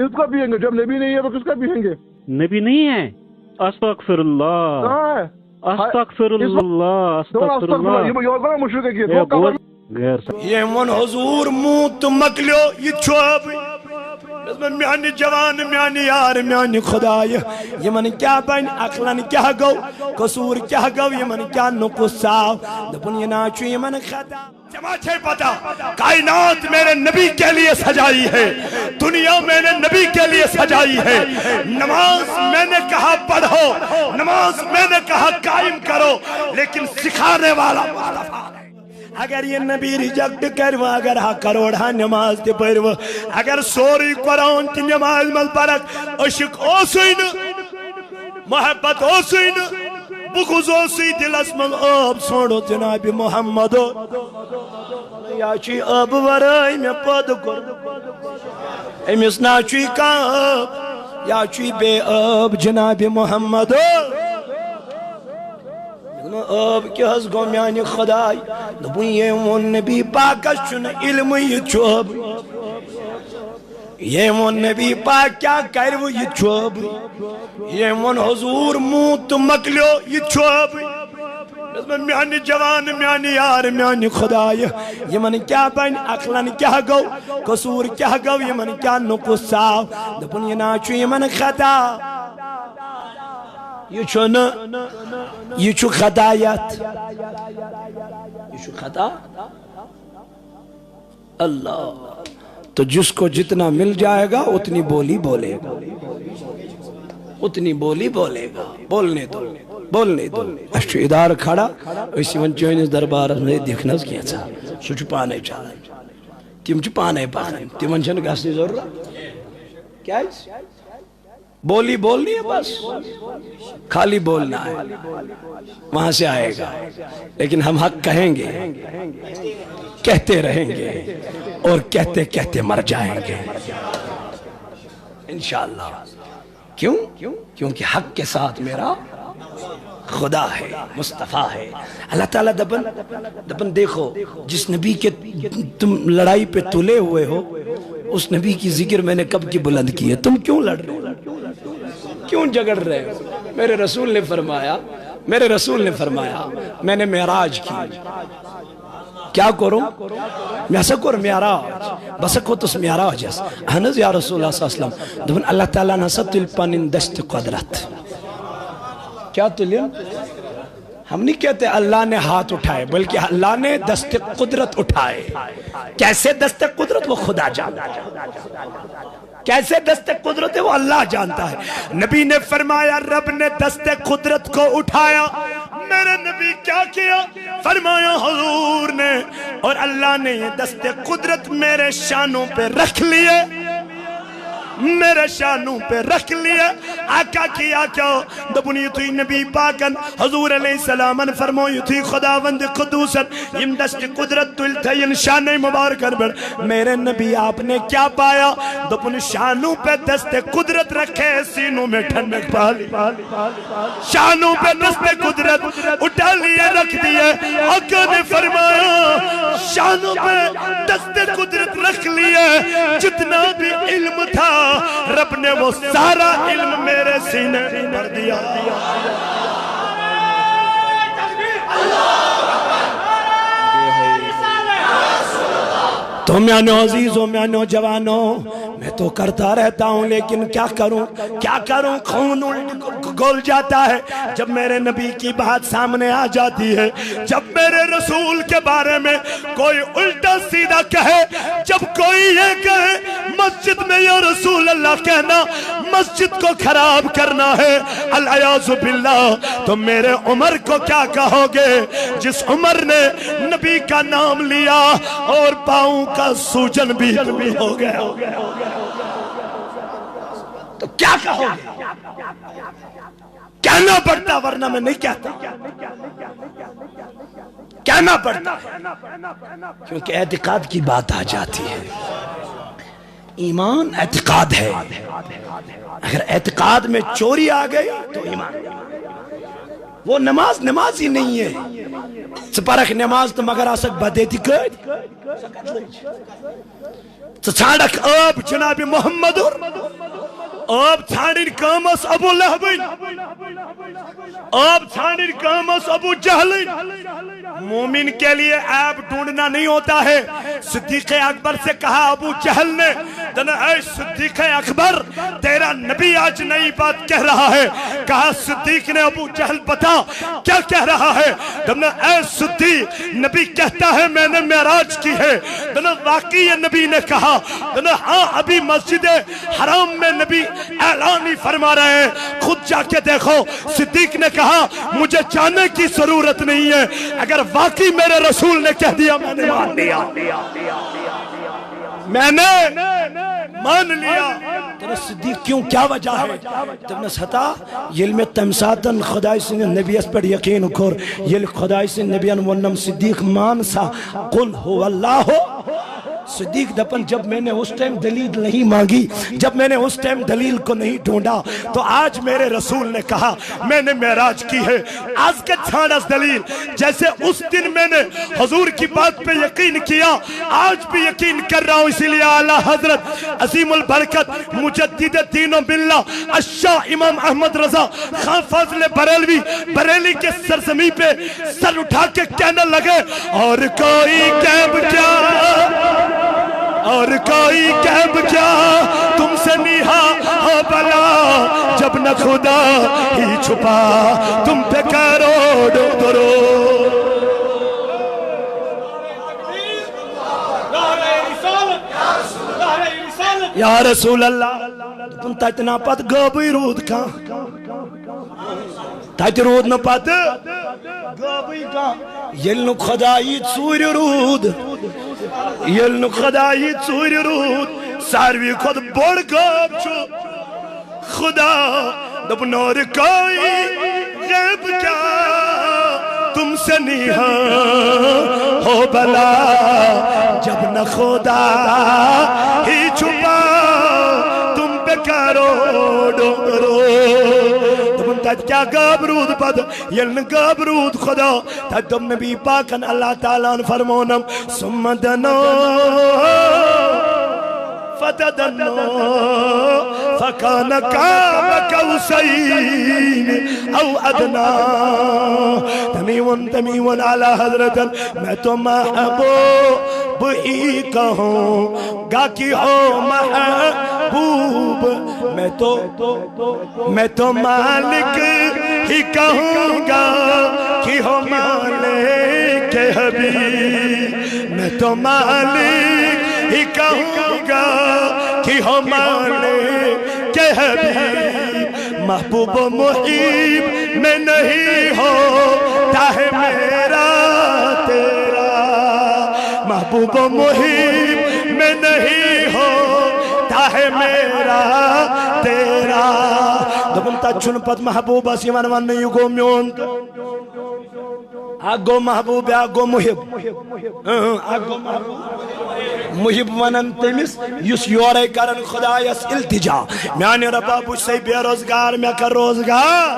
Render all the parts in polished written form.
اس کا پیئیں گے؟ جب نبی نہیں ہے تو کس کا پیئیں گے؟ نبی نہیں ہے؟ استغفراللہ کہاں ہے؟ استغفراللہ استغفراللہ یہ بڑا مشرک ہے کہ یہ من حضور منہ تو مکلیو یہ چھوب میانی جوان میانی یار میانی خدای یہ من کیا بین اقلن کیا گو قصور کیا گو یہ من کیا نقصاو دپن یہ ناچو یہ من خطا جماعت پتا کائنات میرے نبی کے لیے سجائی ہے، دنیا میں نے نبی کے لیے سجائی ہے۔ نماز میں نے کہا پڑھو، نماز میں نے کہا قائم کرو، لیکن سکھانے والا مصطفیٰ ہے۔ اگر یہ نبی ریجیکٹ کرو، اگر ہاں کروڑا نماز تے پڑھو، اگر سوری قرآن کی نماز مل پرک عشق اوسین محبت اوسین بغض اوسی دل اسمل آب سوڑو جناب محمد یا چی آب ورائی میں پد کر امس نا چی کام یا چی بے آب جناب محمد آب کی حس گو میانی خدای دبون یہ من نبی پاکش چن علم یہ چوب یہ من نبی پاک کیا کرو یہ چوب یہ من حضور موت مکلیو یہ چوب میانی جوان میانی یار میانی خدای یہ من کیا بین اقلن کیا گو قصور کیا گو یہ من کیا نقصاو دبون یہ ناچو یہ من خطا یہ چھو یہ چھو خطایت یہ چھو خطا اللہ تو جس کو جتنا مل جائے گا اتنی بولی بولے گا، اتنی بولی بولے گا۔ بولنے دو بولنے دو اشو ادار کھڑا اسی من چوئنس دربار میں دیکھنا کیا تھا سو چھو پانے چاہا تیم چھو پانے پانے تیم انشان گھاسنی ضرورت کیا ہے؟ بولی بولنی ہے بس، خالی بولنا ہے، وہاں سے آئے گا، لیکن ہم حق کہیں گے، کہتے رہیں گے اور کہتے کہتے مر جائیں گے انشاءاللہ۔ کیوں؟ کیونکہ حق کے ساتھ میرا خدا ہے، مصطفیٰ ہے۔ اللہ تعالیٰ دبن دیکھو جس نبی کے تم لڑائی پہ تلے ہوئے ہو اس نبی کی ذکر میں نے کب کی بلند کی ہے، تم کیوں لڑ رہے ہو، کیوں جگڑ رہے ہو؟ میرے رسول نے فرمایا میں نے معراج کی کیا کروں؟ میں سکر معراج بسکو تس معراج ہے ہنز یا رسول اللہ صلی اللہ علیہ وسلم دبن اللہ تعالیٰ نسط الپن دست قدرت کیا تلیم؟ ہم نہیں کہتے اللہ نے ہاتھ اٹھائے بلکہ اللہ نے دست قدرت اٹھائے۔ کیسے دست قدرت وہ خدا جانتا ہے، کیسے دست قدرت ہے وہ اللہ جانتا ہے۔ نبی نے فرمایا رب نے دست قدرت کو اٹھایا، میرے نبی کیا کیا؟ فرمایا حضور نے اور اللہ نے یہ دست قدرت میرے شانوں پہ رکھ لیے، میرے شانوں پہ رکھ لیے۔ آقا کیا کیا؟ دبنی تھی نبی پاکن حضور علیہ السلام فرموئی تھی خداوند قدوسن یم دست قدرت تلتین شان مبارکن بڑھ میرے نبی آپ نے کیا پایا؟ دبن شانوں پہ دست قدرت رکھے سینوں میں ٹھنڈک پالی، شانوں پہ دست قدرت اٹھا لیے رکھ دیے۔ آقا نے فرمایا شانوں پہ دست قدرت رکھ لیے، جتنا بھی علم تھا رب نے وہ سارا علم میرے سینے بھر دیا۔ تو میانو عزیزوں میانو جوانوں میں تو کرتا رہتا ہوں لیکن کیا کروں خون گول جاتا ہے جب میرے نبی کی بات سامنے آ جاتی ہے، جب میرے رسول کے بارے میں کوئی الٹا سیدھا کہے، جب کوئی یہ کہے مسجد میں یا رسول اللہ کہنا مسجد کو خراب کرنا ہے العیاذ باللہ، تو میرے عمر کو کیا کہو گے جس عمر نے نبی کا نام لیا اور پاؤں کا سوجن بھی ہو گیا؟ تو کیا کہو گے؟ کہنا پڑتا ورنہ میں نہیں کہتا، کہنا پڑتا کیونکہ اعتقاد کی بات آ جاتی ہے۔ ایمان اعتقاد ہے، اگر اعتقاد میں چوری آ گئی تو ایمان وہ نماز ہی نہیں ہے۔ سپارک نماز تو مگر آسک بدے تھی کر ژھانڈک آب جناب محمد آب ژھانڈن کام اس ابو لہبن آب ژھانڈن کام اس ابو جہلن مومن کے لیے عیب ڈھونڈنا نہیں ہوتا ہے صدیق اکبر سے کہا ابو جہل نے اے صدیق اکبر تیرا نبی آج نئی بات کہہ رہا ہے کہا صدیق نے ابو جہل بتا کیا کہہ رہا ہے اے صدیق نبی کہتا ہے میں نے معراج کی ہے واقعی نبی نے کہا ہاں ابھی مسجد حرام میں نبی اعلان ہی فرما رہے ہیں خود جا کے دیکھو صدیق نے کہا مجھے جانے کی ضرورت نہیں ہے اگر واقعی میرے رسول نے کہہ دیا میں نے مان لیا میں نے مان لیا تیرے صدیق کیوں کیا وجہ ہے تم نے ستا علم تمساتن خدای سے نبی اس پر یقین کر یہ خدای سے نبی ونم صدیق مان سا قل هو اللہ صدیق دپن جب میں نے اس ٹائم دلیل نہیں مانگی جب میں نے اس ٹائم دلیل کو نہیں ڈھونڈا تو آج میرے رسول نے کہا میں نے معراج کی ہے آج کے چھانس دلیل جیسے اس دن میں نے حضور کی بات پہ یقین کیا آج بھی یقین کر رہا ہوں اسی لئے اعلیٰ حضرت عظیم البرکت مجدد دین و ملت الشاہ امام احمد رضا خان فاضل بریلوی بریلی کے سرزمین پہ سر اٹھا کے کہنے لگے اور کوئی کیب کیا اور کوئی کیب کیا تم سے نیہا ہو بلا جب نہ خدا ہی چھپا تم پہ کروڑ درود یا رسول اللہ تم تا اتنا پت گوبی رود کا تا ات رود نہ پت گوبی کا یلنو خدایی ژوٗرِ روٗد ییٚلہِ نہٕ خدایی ژوٗرِ روٗد ساروی کھۄتہٕ بوٚڑ غٲب چھُ خدا دوٚپُن اور کوئی غیب کیا تم سے نیہا ہو بلا جب نہ خدا ہی چھپا تم پہ کروڑوں درود تد کیا غاب رود پد یلن غاب رود خدا تد دم نبی پاکن اللہ تعالیٰ فرمونم ثم دنو فتدنو فکان قاب قوسین او ادنا تمیون علی حضرت میں تو محبوب ہی کہوں گا کہ ہو محبوب میں تو مالک ہی کہوں گا کہ ہو مالک حبیب میں تو مالک ہی کہوں گا کہ ہو مالک حبیب محبوب و محیب میں نہیں ہوتا ہے میرا تیرا محبوب و محیب میں نہیں ہوتا ہے میرا تیرا دبن تا چھن پت محبوب اسی ون نہیں گو میون آگو محبوب آگو محب آگو محب ونن تمس یس یورے کرن خدایس التجا میانی ربا بچ سے بے روزگار میں کر روزگار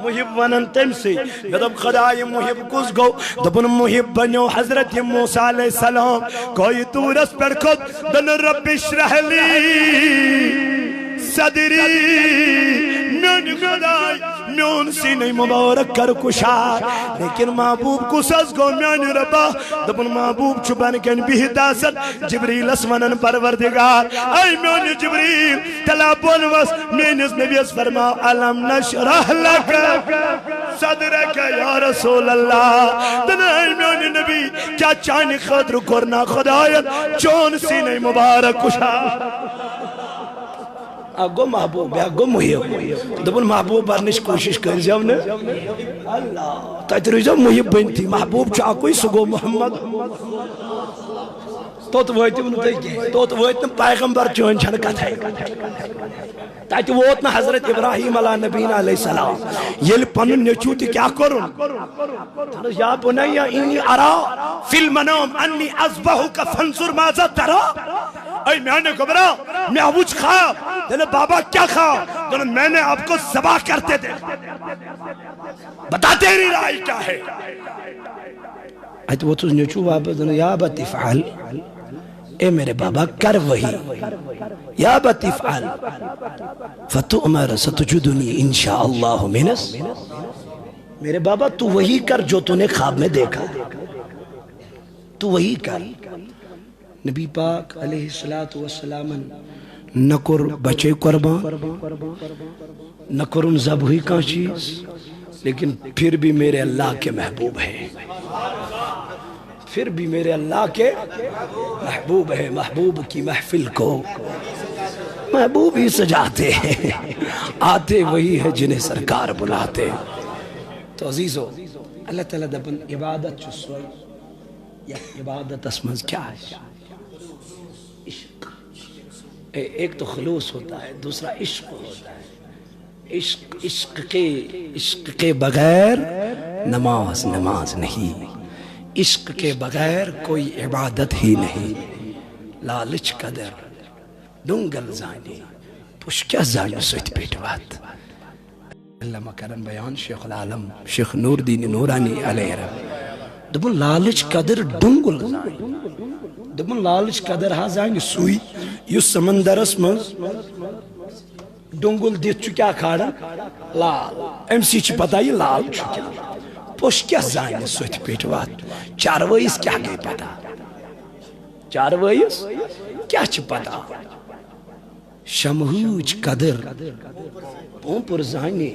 محب ونن تم سے دب خدای محب کس گو دبن محب بنیو حضرت موسیٰ علیہ السلام کوئی تورس پر خود دن رب اشرح لی صدری میون خدای میون سینے مبارک کر کشار لیکن محبوب کساس گو میانی ربا دبن محبوب چھپن کن بھی داست جبریل اسمنن پروردگار اے میانی جبریل تلابون وس مینس نبیس فرما علم نشرح لکا صدرک یا رسول اللہ دنائی میانی نبی کیا چانی خدر کرنا خدایت چون سینے مبارک کشار اگو محبوب اگو محب دبن محبوب برنش کوشش کر جاؤ نے اللہ تجری جو محب بنتی محبوب چاہ کوئی سگو محمد تو ویتی انہوں تو ویتی پیغمبر چون چھن کتھائی تاکہ وہ اتنا حضرت ابراہیم علیہ نبینا علیہ السلام یہ پنن نیچوتی کیا کرن یا بنیا اینی ارا فی المنام انی ازبہو کا فنظر ماذا ترا اے میں نے گبرا میں آوچ خواب دنے بابا کیا خواب دنے میں نے آپ کو ذبح کرتے دے بتا تیری رائے کیا ہے ایت وہ تُس نیچو واپس دنے یا بات افعال اے میرے بابا کر وہی یا ابت افعل فتؤمر ستجدنی انشاءاللہ منس میرے بابا تو وہی کر جو تو نے خواب میں دیکھا تو وہی کر نبی پاک علیہ السلام نہ کر بچے قربان نہ کرن ذبح کا چیز لیکن پھر بھی میرے اللہ کے محبوب ہے پھر بھی میرے اللہ کے محبوب ہے محبوب کی محفل کو محبوب ہی سجاتے ہیں آتے وہی ہے جنہیں سرکار بلاتے تو عزیزو اللہ تعالیٰ دبن عبادت چسوئی یا عبادت اسمز کیا ہے عشق ایک تو خلوص ہوتا ہے دوسرا عشق ہوتا ہے عشق کے بغیر نماز نہیں عشق کے بغیر کوئی عبادت ہی نہیں لالچ قدر دنگل زانی پوش کیا زانی سویت پیٹوات اللہ مکرم بیان شیخ العالم شیخ نور دین نورانی علیہ رحم دبن لالچ قدر دنگل زانی دبن لالچ قدر ہا زانی سوئی یو سمندر اسمز ڈنگل دیت چو کیا کھاڑا لال ایم سی چی پتا یہ لال چو کیا پوش کیا زائن سویت پیٹوات چاروائیس کیا گئی پتا چاروائیس کیا چی پتا شمہوچ قدر پون پر زائنی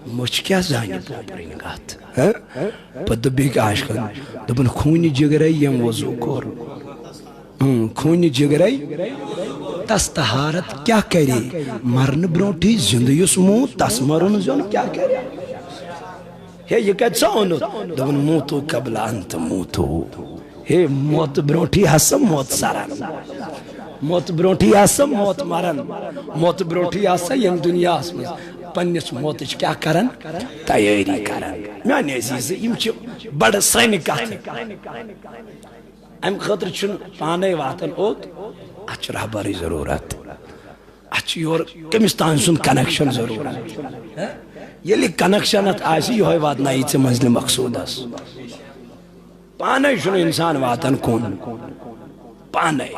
مجھ کیا زائنی پون پر انگات پا دبی کا عاشقن دبن خونی جگرائی یم وضو کور خونی جگرائی تس طہارت کیا کری مرن برونٹی زندگیس موت تس مرن زون کیا کری ہے یہ کہت سونو دون موتو قبل انت موتو ہے موت برونٹی حسم موت سارن موت برونٹی حسم موت مرن موت برونٹی حسم یم دنیا اسمز پنیس موتش کیا کرن تیاری کرن میانی عزیز یم چھ بڑا سرین کہتے ام خطر چن پانے واتن اوت اچھ رہباری ضرورت اچھ یور کمستان سن کنیکشن ضرورت یلی کنیکشنت آسی یہ ہوئی وات نائی سے منزل مقصود اس پانے شنو انسان واتن کون پانے